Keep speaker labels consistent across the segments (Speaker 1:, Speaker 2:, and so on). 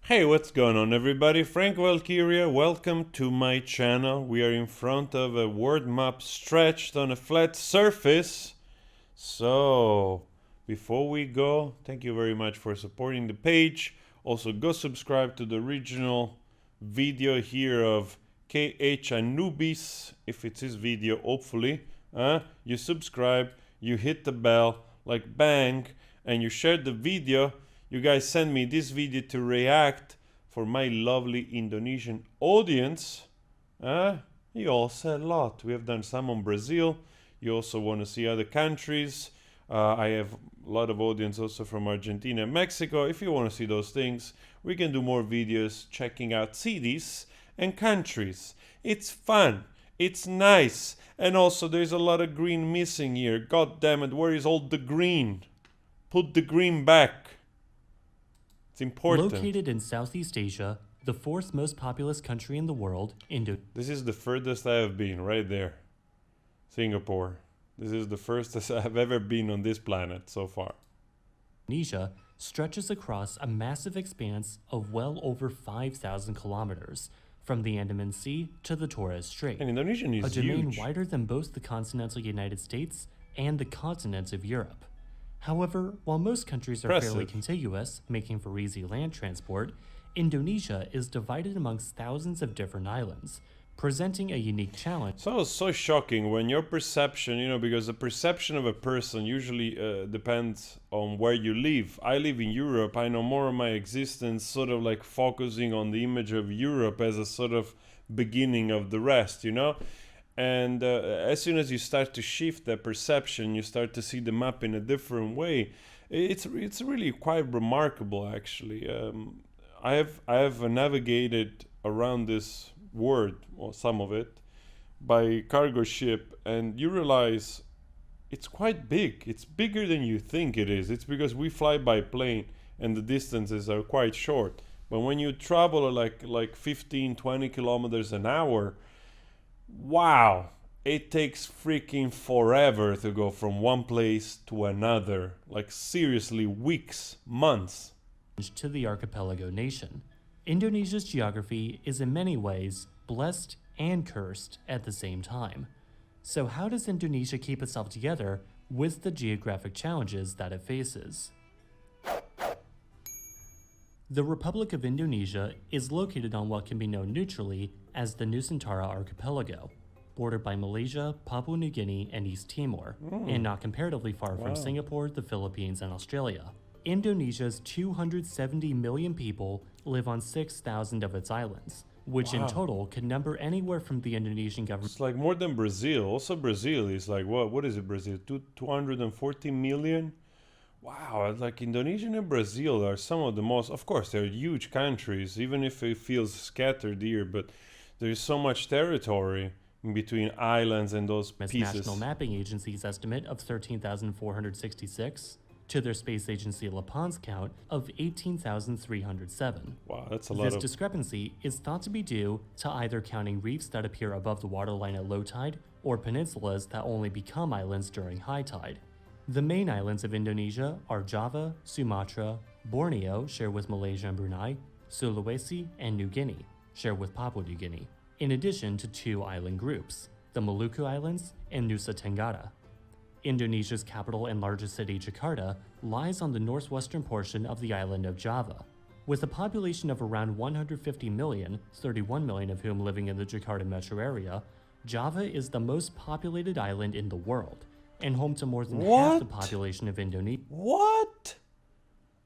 Speaker 1: Hey, what's going on everybody? Frank Valkyria, welcome to my channel. We are in front of a world map stretched on a flat surface. So, before we go, thank you very much for supporting the page. Also, go subscribe to the original video here of KH Anubis, if it's his video, hopefully. You subscribe, you hit the bell, like bang, and you share the video. You guys send me this video to react for my lovely Indonesian audience. You all said a lot. We have done some on Brazil. You also want to see other countries. I have a lot of audience also from Argentina and Mexico. If you want to see those things, we can do more videos checking out cities and countries. It's fun. It's nice. And also there's a lot of green missing here. God damn it, where is all the green? Put the green back. It's important.
Speaker 2: Located in Southeast Asia, the fourth most populous country in the world,
Speaker 1: This is the furthest I have been, right there. Singapore. This is the furthest I have ever been on this planet so far.
Speaker 2: Indonesia stretches across a massive expanse of well over 5,000 kilometers, from the Andaman Sea to the Torres Strait.
Speaker 1: And Indonesian is
Speaker 2: a domain
Speaker 1: huge.
Speaker 2: wider than both the continental United States and the continent of Europe. However, while most countries are fairly contiguous, making for easy land transport, Indonesia is divided amongst thousands of different islands, presenting a unique challenge.
Speaker 1: So it's so shocking when your perception, because the perception of a person usually depends on where you live. I live in Europe. I know more of my existence sort of like focusing on the image of Europe as a sort of beginning of the rest, And as soon as you start to shift that perception, you start to see the map in a different way. It's really quite remarkable, actually. I have navigated around this world, or some of it, by cargo ship, and you realize it's quite big. It's bigger than you think it is. It's because we fly by plane, and the distances are quite short. But when you travel like 15, 20 kilometers an hour, wow, it takes freaking forever to go from one place to another. Like seriously, weeks, months.
Speaker 2: To the archipelago nation. Indonesia's geography is in many ways blessed and cursed at the same time. So how does Indonesia keep itself together with the geographic challenges that it faces? The Republic of Indonesia is located on what can be known neutrally as the Nusantara Archipelago, bordered by Malaysia, Papua New Guinea, and East Timor, and not comparatively far from Singapore, the Philippines, and Australia. Indonesia's 270 million people live on 6,000 of its islands, which in total can number anywhere from the Indonesian government.
Speaker 1: It's like more than Brazil. Also Brazil is like, what is it, Brazil? 240 million? Wow, like Indonesia and Brazil are some of the most, of course, they're huge countries, even if it feels scattered here, but there's so much territory in between islands and those pieces.
Speaker 2: National Mapping Agency's estimate of 13,466 to their space agency LAPAN's count of 18,307.
Speaker 1: Wow, that's a lot.
Speaker 2: This discrepancy is thought to be due to either counting reefs that appear above the waterline at low tide or peninsulas that only become islands during high tide. The main islands of Indonesia are Java, Sumatra, Borneo, shared with Malaysia and Brunei, Sulawesi, and New Guinea, shared with Papua New Guinea, in addition to two island groups, the Maluku Islands and Nusa Tenggara. Indonesia's capital and largest city, Jakarta, lies on the northwestern portion of the island of Java. With a population of around 150 million, 31 million of whom living in the Jakarta metro area, Java is the most populated island in the world, and home to more than half the population of Indonesia.
Speaker 1: What?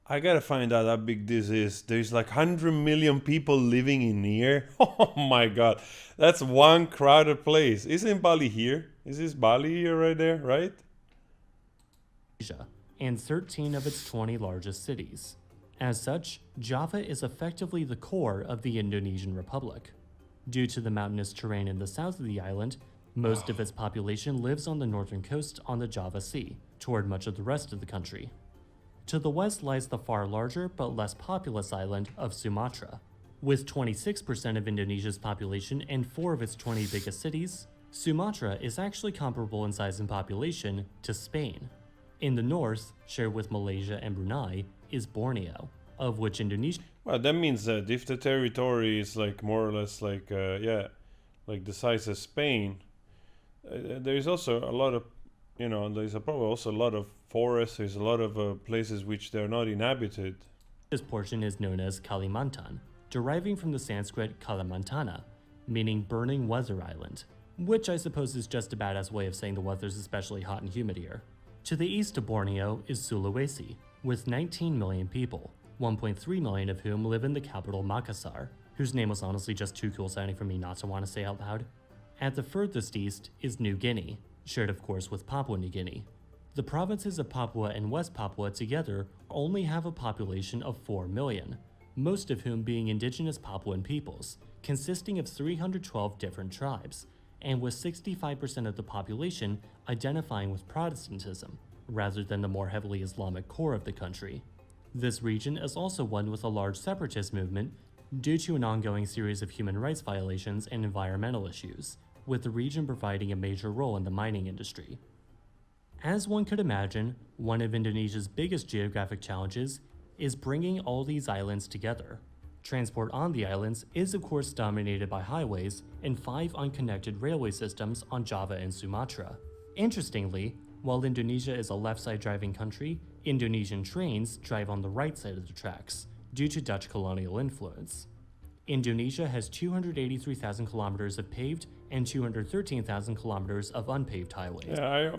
Speaker 1: I gotta find out how big this is. There's like 100 million people living in here. Oh my god. That's one crowded place. Isn't Bali here? Is this Bali here right there, right?
Speaker 2: And 13 of its 20 largest cities. As such, Java is effectively the core of the Indonesian Republic. Due to the mountainous terrain in the south of the island, most of its population lives on the northern coast on the Java Sea, toward much of the rest of the country. To the west lies the far larger but less populous island of Sumatra. With 26% of Indonesia's population and 4 of its 20 biggest cities, Sumatra is actually comparable in size and population to Spain. In the north, shared with Malaysia and Brunei, is Borneo. of which Indonesia
Speaker 1: Well, that means that if the territory is like more or less like like the size of Spain, there is also a lot of, there's probably also a lot of forests. There's a lot of places which they're not inhabited.
Speaker 2: This portion is known as Kalimantan, deriving from the Sanskrit Kalimantana, meaning burning weather island, which I suppose is just a badass way of saying the weather's especially hot and humid here. To the east of Borneo is Sulawesi, with 19 million people, 1.3 million of whom live in the capital Makassar, whose name was honestly just too cool sounding for me not to want to say out loud. At the furthest east is New Guinea, shared of course with Papua New Guinea. The provinces of Papua and West Papua together only have a population of 4 million, most of whom being indigenous Papuan peoples, consisting of 312 different tribes, and with 65% of the population identifying with Protestantism, rather than the more heavily Islamic core of the country. This region is also one with a large separatist movement due to an ongoing series of human rights violations and environmental issues, with the region providing a major role in the mining industry. As one could imagine, one of Indonesia's biggest geographic challenges is bringing all these islands together. Transport on the islands is of course dominated by highways and 5 unconnected railway systems on Java and Sumatra. Interestingly, while Indonesia is a left-side driving country, Indonesian trains drive on the right side of the tracks, due to Dutch colonial influence. Indonesia has 283,000 kilometers of paved and 213,000 kilometers of unpaved highways.
Speaker 1: Yeah,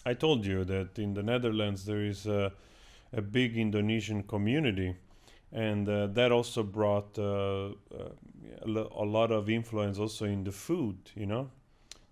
Speaker 1: I told you that in the Netherlands there is a big Indonesian community, and that also brought a lot of influence also in the food.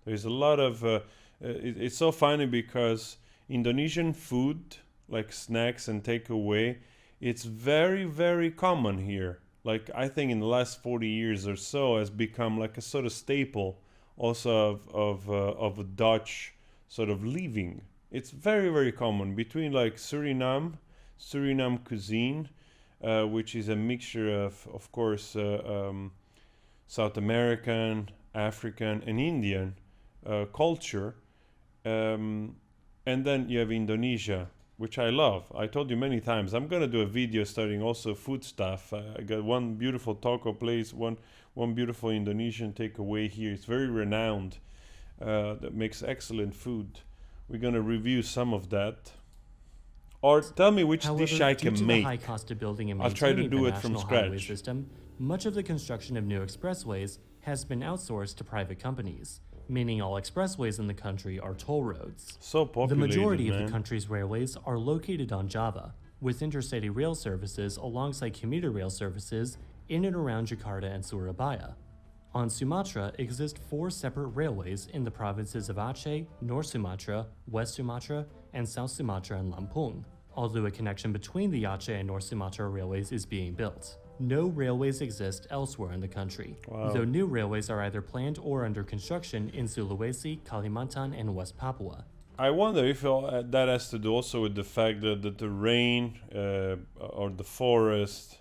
Speaker 1: There's a lot of it's so funny because Indonesian food, like snacks and takeaway, it's very, very common here. Like I think in the last 40 years or so has become like a sort of staple also of a Dutch sort of living. It's very, very common between like Suriname cuisine, which is a mixture of course, South American, African, and Indian culture. And then you have Indonesia, which I love. I told you many times, I'm gonna do a video studying also food stuff. I got one beautiful taco place, one beautiful Indonesian takeaway here. It's very renowned, that makes excellent food. We're gonna review some of that. Or tell me which dish I
Speaker 2: due to
Speaker 1: can
Speaker 2: the
Speaker 1: make.
Speaker 2: high cost of building and
Speaker 1: I'll try to
Speaker 2: maintaining
Speaker 1: do
Speaker 2: the
Speaker 1: it from
Speaker 2: national highway
Speaker 1: scratch.
Speaker 2: system, much of the construction of new expressways has been outsourced to private companies, meaning all expressways in the country are toll roads.
Speaker 1: So
Speaker 2: The
Speaker 1: populated,
Speaker 2: majority of
Speaker 1: man.
Speaker 2: the country's railways are located on Java, with intercity rail services alongside commuter rail services in and around Jakarta and Surabaya. On Sumatra exist 4 separate railways in the provinces of Aceh, North Sumatra, West Sumatra, and South Sumatra and Lampung, although a connection between the Aceh and North Sumatra railways is being built. No railways exist elsewhere in the country,
Speaker 1: Wow.
Speaker 2: though new railways are either planned or under construction in Sulawesi, Kalimantan, and West Papua.
Speaker 1: I wonder if that has to do also with the fact that the rain or the forest,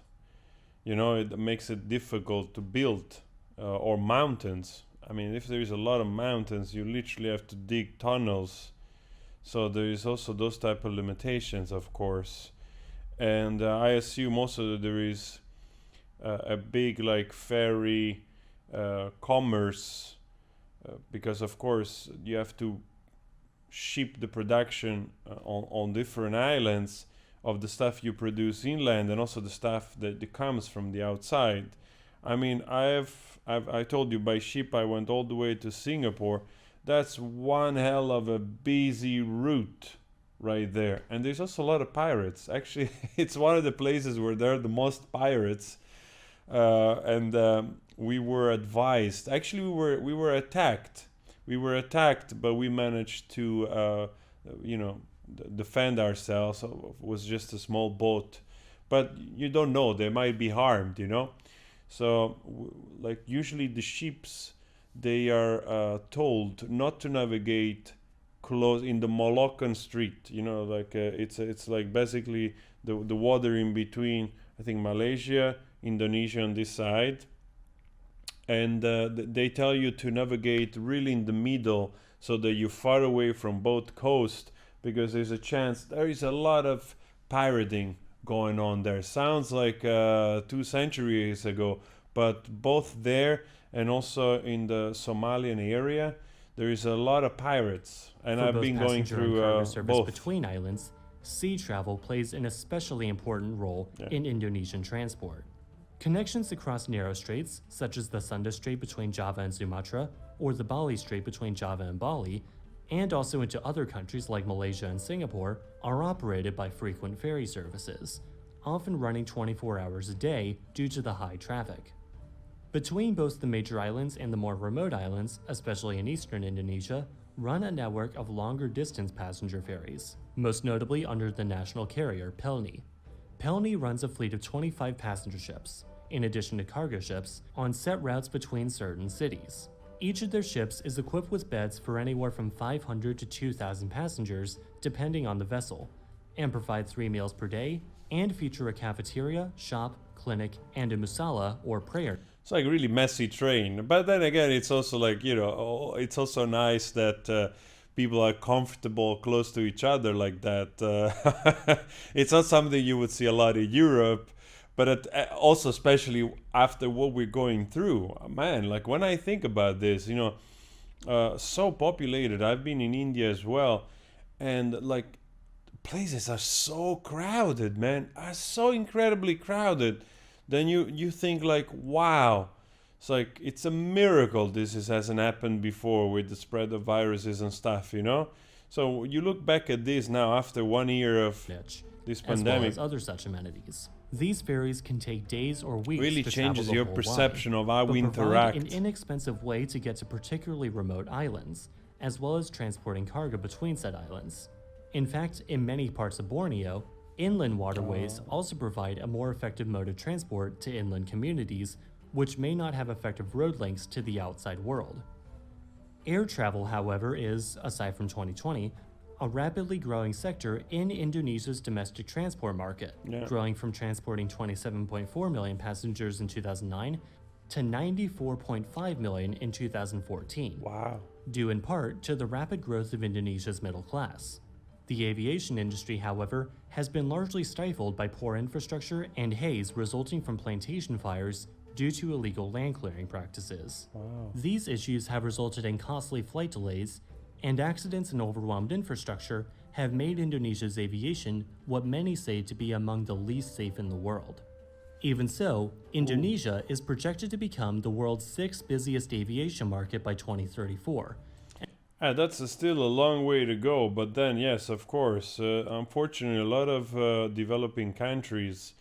Speaker 1: it makes it difficult to build, or mountains. I mean, if there is a lot of mountains, you literally have to dig tunnels. So there is also those type of limitations, of course. And I assume also that there is a big like ferry commerce, because of course you have to ship the production on different islands of the stuff you produce inland and also the stuff that comes from the outside. I mean, I told you by ship I went all the way to Singapore. That's one hell of a busy route right there. And there's also a lot of pirates. Actually, it's one of the places where there are the most pirates. And we were advised. Actually, we were attacked. We were attacked, but we managed to, defend ourselves. It was just a small boat, but you don't know. They might be harmed. So, like usually the ships, they are told not to navigate close in the Moluccan Strait. It's like basically the water in between. I think Malaysia, Indonesia on this side, and they tell you to navigate really in the middle so that you're far away from both coasts, because there's a chance there is a lot of pirating going on there. Sounds like 2 centuries ago, but both there and also in the Somalian area, there is a lot of pirates, and
Speaker 2: For
Speaker 1: I've
Speaker 2: both
Speaker 1: been going
Speaker 2: passenger and cargo
Speaker 1: through
Speaker 2: service
Speaker 1: both.
Speaker 2: between islands, sea travel plays an especially important role in Indonesian transport. Connections across narrow straits, such as the Sunda Strait between Java and Sumatra, or the Bali Strait between Java and Bali, and also into other countries like Malaysia and Singapore, are operated by frequent ferry services, often running 24 hours a day due to the high traffic. Between both the major islands and the more remote islands, especially in eastern Indonesia, run a network of longer distance passenger ferries, most notably under the national carrier Pelni. Pelni runs a fleet of 25 passenger ships, in addition to cargo ships, on set routes between certain cities. Each of their ships is equipped with beds for anywhere from 500 to 2,000 passengers, depending on the vessel, and provide 3 meals per day, and feature a cafeteria, shop, clinic, and a musala or prayer.
Speaker 1: It's like a really messy train, but then again, it's also like, it's also nice that people are comfortable close to each other like that. It's not something you would see a lot in Europe, but also especially after what we're going through, man. Like when I think about this, so populated. I've been in India as well, and like places are so crowded, man, are so incredibly crowded. Then you think like, wow, it's like it's a miracle hasn't happened before with the spread of viruses and stuff. So you look back at this now after 1 year of this
Speaker 2: as well
Speaker 1: pandemic,
Speaker 2: as other such amenities. These ferries can take days or weeks
Speaker 1: really
Speaker 2: to
Speaker 1: changes
Speaker 2: travel the
Speaker 1: your
Speaker 2: whole
Speaker 1: perception
Speaker 2: line,
Speaker 1: of how
Speaker 2: but
Speaker 1: we
Speaker 2: provide
Speaker 1: interact.
Speaker 2: an inexpensive way to get to particularly remote islands, as well as transporting cargo between said islands. In fact, in many parts of Borneo, inland waterways also provide a more effective mode of transport to inland communities, which may not have effective road links to the outside world. Air travel, however, is, aside from 2020, a rapidly growing sector in Indonesia's domestic transport market, growing from transporting 27.4 million passengers in 2009 to 94.5 million in 2014.
Speaker 1: Wow.
Speaker 2: Due in part to the rapid growth of Indonesia's middle class. The aviation industry, however, has been largely stifled by poor infrastructure and haze resulting from plantation fires due to illegal land clearing practices.
Speaker 1: Wow.
Speaker 2: These issues have resulted in costly flight delays, and accidents and overwhelmed infrastructure have made Indonesia's aviation what many say to be among the least safe in the world. Even so, Indonesia is projected to become the world's 6th busiest aviation market by 2034.
Speaker 1: That's still a long way to go, but then, yes, of course, unfortunately, a lot of developing countries,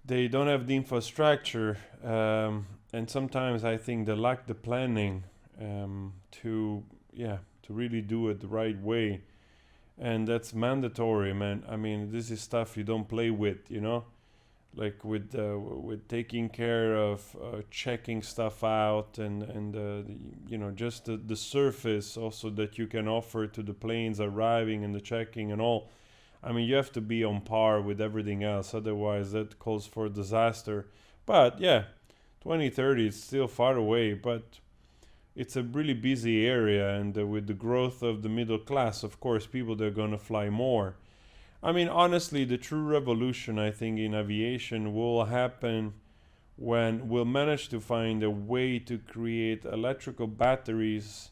Speaker 1: they don't have the infrastructure, and sometimes I think they lack the planning to really do it the right way, and that's mandatory, man. I mean, this is stuff you don't play with. Like with taking care of checking stuff out and just the surface also that you can offer to the planes arriving and the checking and all. I mean, you have to be on par with everything else, otherwise that calls for disaster. But yeah, 2030 is still far away, but it's a really busy area, and with the growth of the middle class, of course, people, they're going to fly more. I mean, honestly, the true revolution, I think, in aviation will happen when we'll manage to find a way to create electrical batteries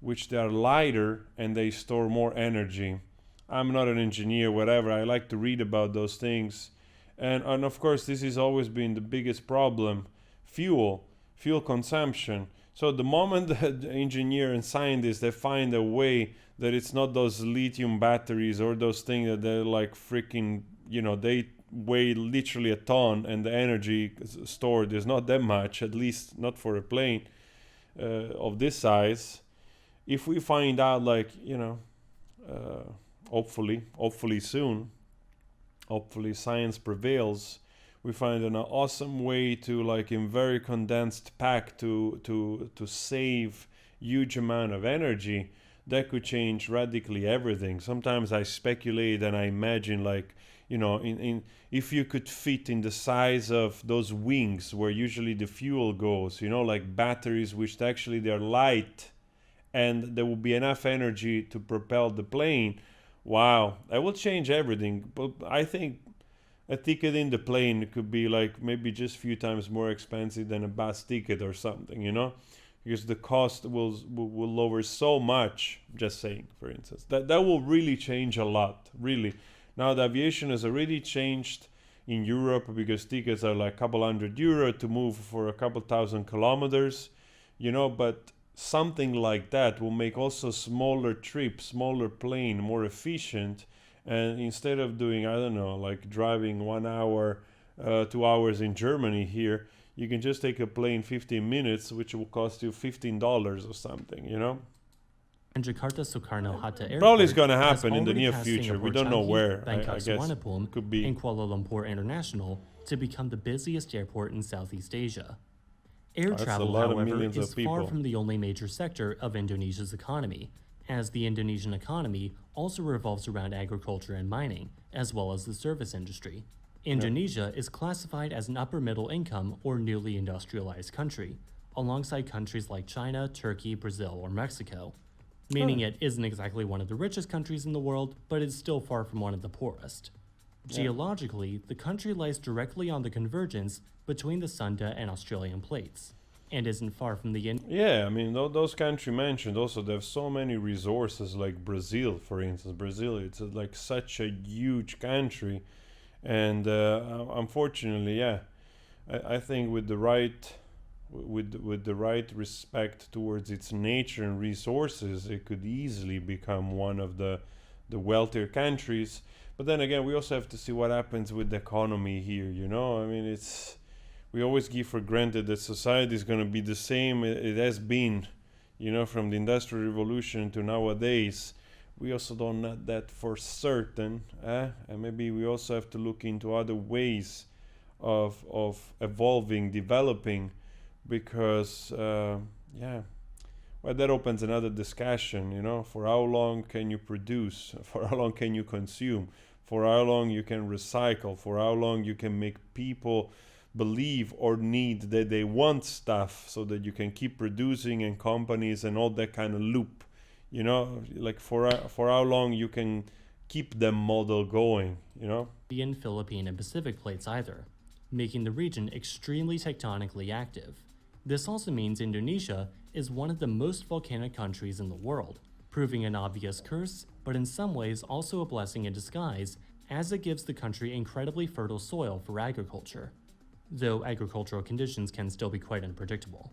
Speaker 1: which they are lighter and they store more energy. I'm not an engineer, whatever. I like to read about those things. And of course, this has always been the biggest problem, fuel consumption. So the moment that the engineer and scientists, they find a way that it's not those lithium batteries or those things that they're like freaking, they weigh literally a ton, and the energy stored is not that much, at least not for a plane of this size. If we find out, like, hopefully soon, hopefully science prevails, we find an awesome way to, like, in very condensed pack to save huge amount of energy, that could change radically everything. Sometimes I speculate and I imagine, like, in if you could fit in the size of those wings where usually the fuel goes, like batteries which actually they're light and there will be enough energy to propel the plane. Wow, that will change everything. But I think a ticket in the plane could be like maybe just a few times more expensive than a bus ticket or something, you know, because the cost will lower so much. Just saying, for instance, that will really change a lot, really. Now the aviation has already changed in Europe because tickets are like a couple €100 to move for a couple thousand kilometers, you know, but something like that will make also smaller trips, smaller plane more efficient. And instead of doing, I don't know, like driving 1 hour, 2 hours in Germany here, you can just take a plane 15 minutes, which will cost you $15 or something, you know?
Speaker 2: And Jakarta Soekarno-Hatta Airport
Speaker 1: Probably it's going to
Speaker 2: has
Speaker 1: happen in the
Speaker 2: already
Speaker 1: near
Speaker 2: passed
Speaker 1: future.
Speaker 2: Singapore
Speaker 1: We don't know
Speaker 2: Changi,
Speaker 1: where.
Speaker 2: Bangkok
Speaker 1: I guess
Speaker 2: Suvarnabhumi,
Speaker 1: could be.
Speaker 2: and Kuala Lumpur International to become the busiest airport in Southeast Asia. Air
Speaker 1: That's a
Speaker 2: travel,
Speaker 1: lot of
Speaker 2: however,
Speaker 1: millions of
Speaker 2: is
Speaker 1: people.
Speaker 2: far from the only major sector of Indonesia's economy, as the Indonesian economy also revolves around agriculture and mining, as well as the service industry. Indonesia is classified as an upper middle income or newly industrialized country, alongside countries like China, Turkey, Brazil, or Mexico, meaning it isn't exactly one of the richest countries in the world, but it's still far from one of the poorest. Geologically, the country lies directly on the convergence between the Sunda and Australian plates, and isn't far from the
Speaker 1: Yeah, I mean, those countries mentioned also, they have so many resources, like Brazil, for instance. Brazil, it's like such a huge country. And unfortunately, yeah, I think with the right with the right respect towards its nature and resources, it could easily become one of the wealthier countries. But then again, we also have to see what happens with the economy here. You know, I mean, we always give for granted that society is going to be the same it has been, you know, from the Industrial Revolution to nowadays. We also don't know that for certain, and maybe we also have to look into other ways of evolving, developing, because yeah, well, that opens another discussion. You know, for how long can you produce? For how long can you consume? For how long you can recycle? For how long you can make people believe or need that they want stuff, so that you can keep producing, and companies and all that kind of loop. You know, like for how long you can keep the model going, you know?
Speaker 2: Indian, Philippine, and Pacific plates either, making the region extremely tectonically active. This also means Indonesia is one of the most volcanic countries in the world, proving an obvious curse, but in some ways also a blessing in disguise, as it gives the country incredibly fertile soil for agriculture, though agricultural conditions can still be quite unpredictable.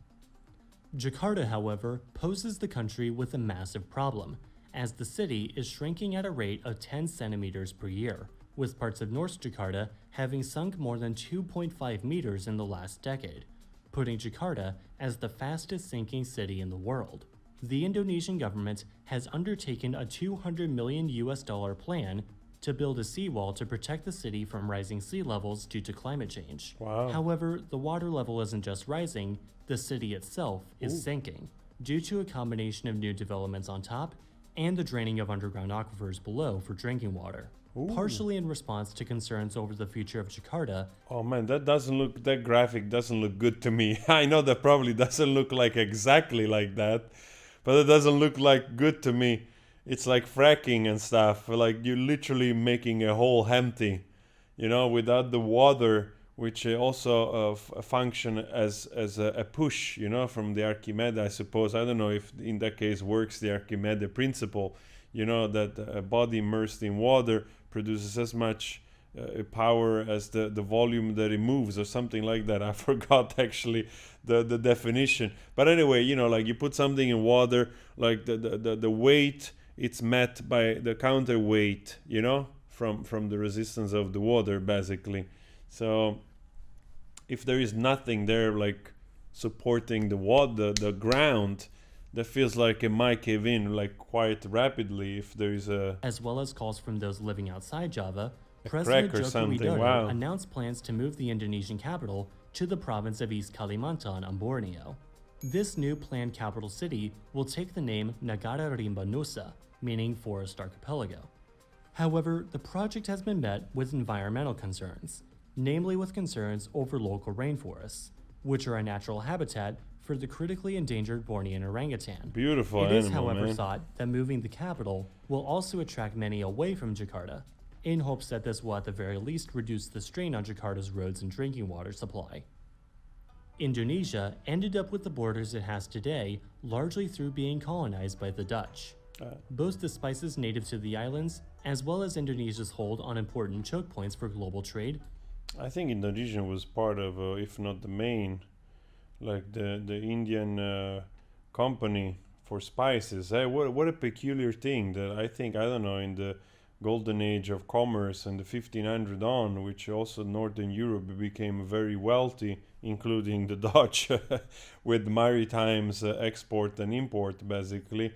Speaker 2: Jakarta, however, poses the country with a massive problem, as the city is shrinking at a rate of 10 centimeters per year, with parts of North Jakarta having sunk more than 2.5 meters in the last decade, putting Jakarta as the fastest sinking city in the world. The Indonesian government has undertaken a $200 million plan to build a seawall to protect the city from rising sea levels due to climate change.
Speaker 1: Wow.
Speaker 2: However, the water level isn't just rising, the city itself is sinking, due to a combination of new developments on top and the draining of underground aquifers below for drinking water. Partially in response to concerns over the future of Jakarta.
Speaker 1: Oh man, that graphic doesn't look good to me. I know that probably doesn't look like exactly like that, but it doesn't look like good to me. It's like fracking and stuff, like you're literally making a hole empty, you know, without the water, which also function as a push, you know, from the Archimedes, I suppose. I don't know if in that case works the Archimedes principle, you know, that a body immersed in water produces as much power as the volume that it moves, or something like that. I forgot actually the definition. But anyway, you know, like you put something in water, like the weight, it's met by the counterweight, you know, from the resistance of the water, basically. So if there is nothing there, like supporting the water, the ground, that feels like it might cave in, like quite rapidly if there is
Speaker 2: as well as calls from those living outside Java.
Speaker 1: crack
Speaker 2: President
Speaker 1: or
Speaker 2: Joko
Speaker 1: something.
Speaker 2: Widodo
Speaker 1: Wow.
Speaker 2: announced plans to move the Indonesian capital to the province of East Kalimantan on Borneo. This new planned capital city will take the name Negara Rimba Nusa, meaning Forest Archipelago. However, the project has been met with environmental concerns, namely with concerns over local rainforests, which are a natural habitat for the critically endangered Bornean orangutan.
Speaker 1: Beautiful
Speaker 2: It
Speaker 1: animal,
Speaker 2: is, however,
Speaker 1: man.
Speaker 2: thought that moving the capital will also attract many away from Jakarta, in hopes that this will at the very least reduce the strain on Jakarta's roads and drinking water supply. Indonesia ended up with the borders it has today largely through being colonized by the Dutch. Both the spices native to the islands, as well as Indonesia's hold on important choke points for global trade.
Speaker 1: I think Indonesia was part of, if not the main, like the Indian company for spices. What a peculiar thing that I think, I don't know, in the golden age of commerce and the 1500 on, which also Northern Europe became very wealthy, including the Dutch, with maritimes export and import basically.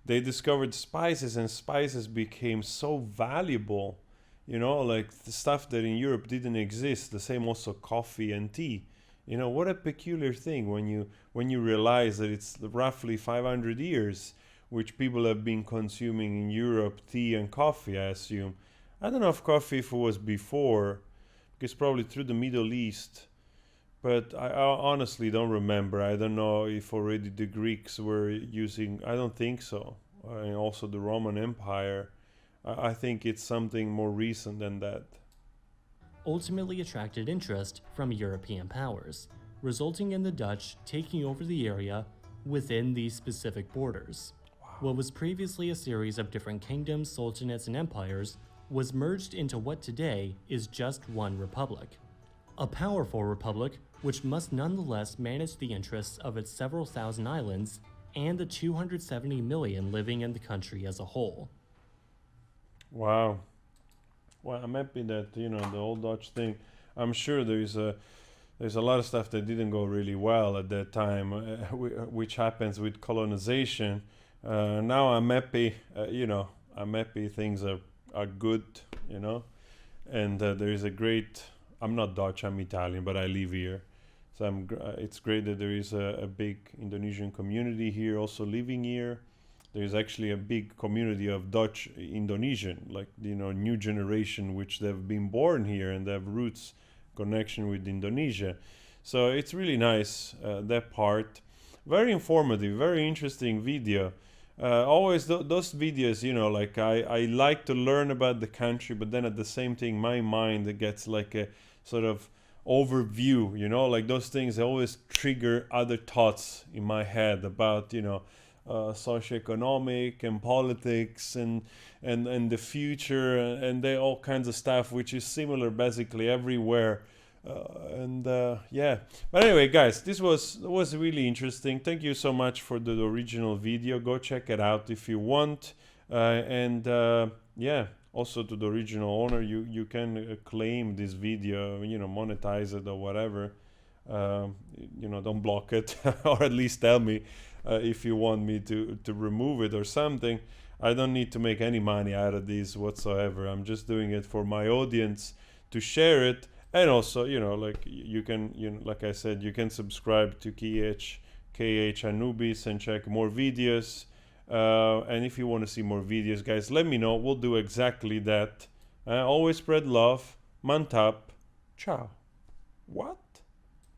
Speaker 1: They discovered spices, and spices became so valuable, you know, like the stuff that in Europe didn't exist. The same also coffee and tea. You know, what a peculiar thing when you realize that it's roughly 500 years which people have been consuming in Europe, tea and coffee, I assume. I don't know if coffee if it was before, because probably through the Middle East, but I honestly don't remember. I don't know if already the Greeks were using, I don't think so. And also the Roman Empire. I think it's something more recent than that.
Speaker 2: Ultimately attracted interest from European powers, resulting in the Dutch taking over the area within these specific borders. What was previously a series of different kingdoms, sultanates, and empires was merged into what today is just one republic. A powerful republic which must nonetheless manage the interests of its several thousand islands and the 270 million living in the country as a whole.
Speaker 1: Wow. Well, I'm happy that, you know, the old Dutch thing, I'm sure there's a lot of stuff that didn't go really well at that time, which happens with colonization. Now I'm happy, you know, I'm happy things are good, you know, and there is a great, I'm not Dutch, I'm Italian, but I live here. So it's great that there is a big Indonesian community here also living here. There's actually a big community of Dutch Indonesian, like, you know, new generation, which they've been born here and they have roots connection with Indonesia. So it's really nice, that part. Very informative, very interesting video. Always those videos, you know, like I like to learn about the country, but then at the same thing, my mind gets like a sort of overview, you know, like those things always trigger other thoughts in my head about, you know, socioeconomic and politics and the future and they all kinds of stuff, which is similar basically everywhere. Yeah, but anyway, guys, this was really interesting. Thank you so much for the original video. Go check it out if you want. Yeah, also to the original owner, you can claim this video, you know, monetize it or whatever. You know, don't block it or at least tell me if you want me to remove it or something. I don't need to make any money out of this whatsoever. I'm just doing it for my audience to share it. And also, you know, like you can, you know, like I said, you can subscribe to KH Anubis and check more videos. And if you want to see more videos, guys, let me know. We'll do exactly that. Always spread love. Mantap. Ciao. What?